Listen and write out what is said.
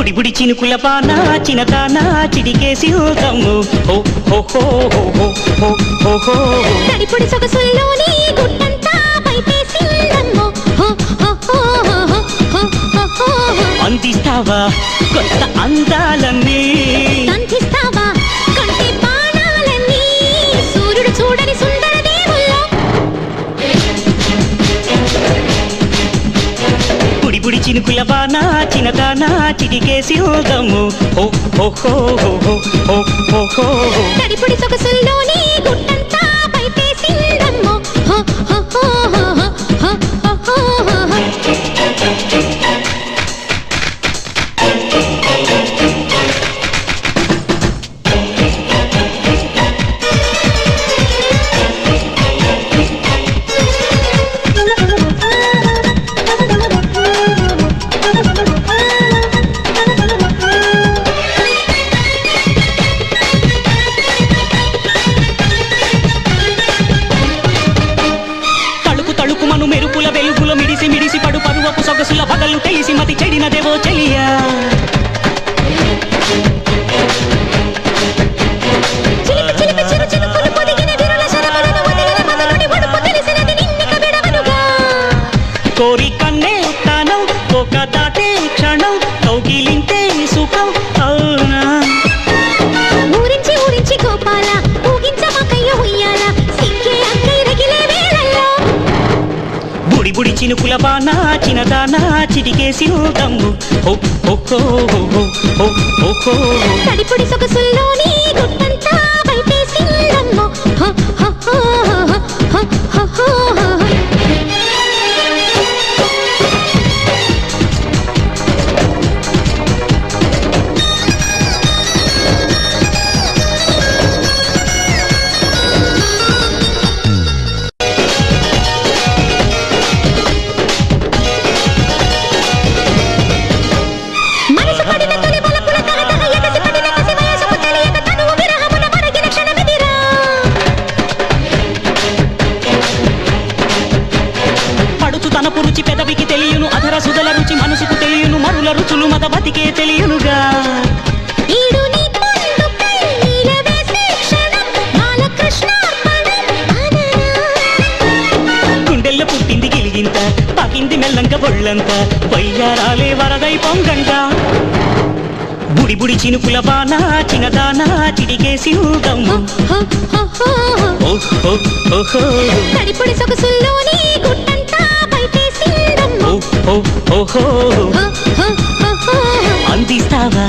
బుడి బుడి చినుకుల పాన చినతాన చిటికేసి ఊగము హో హో హో హో హో హో హో తడిపుడి సొగసుల్లోని గుట్టంతా పైపేసిందమ్మో హో హో హో హో హో హో అందిస్తావా కొత్త అందాలన్నీ సంధిస్తావా కంటి బాణాలన్నీ సూర్యుడు చూడని సుందర దేవుల్లో బుడి బుడి చినుకుల పాన చినతాన చిటికేసి ఊగము హో హో హో హో హో హో హో తడిపుడి సొగసుల్లోని గుట్టంతా పైపేసిందమ్మో హో హో హో హో హో హో హో మెరుపుల వెలుగుల మిడిసి మిడిసి పడు పరువపు సొగసుల పగలు తెలిసి మతి చెడినదేవో చెలియా కోరి కన్నే తానం ఒక దాటే క్షణం కౌగిలింతే సుఖం అవునా ఊరించి ఊరించి గోపాల ఊగించమకయ్య ఉయ్యాల సింకే అంకై రగిలే వేళల్లో బుడి బుడి చినుకుల బాన చినదాన చిటికేసి ఊగము హో హో హో హో హో హో హో తడిపుడి సొగసుల్లోని గుట్టంతా పైపేసిందమ్మో హో హో హో హో హో హో తనపు రుచి పెదవికి తెలియను అధర సుధల రుచి మనసుకు తెలియను మరుల రుచులు మత బతికే తెలియనుగా గుండెల్లో పుట్టింది గిలిగింత పాకింది మెల్లంక బొళ్ళంత వయ్యారాలే వరదై పొంగంట బుడి బుడి చినుకుల బాన చినదాన చిడికేసి ఊగము తడిపుడి సొగసుల్లోని గుట్టంతా పైపేసిందమ్మో అందిస్తావా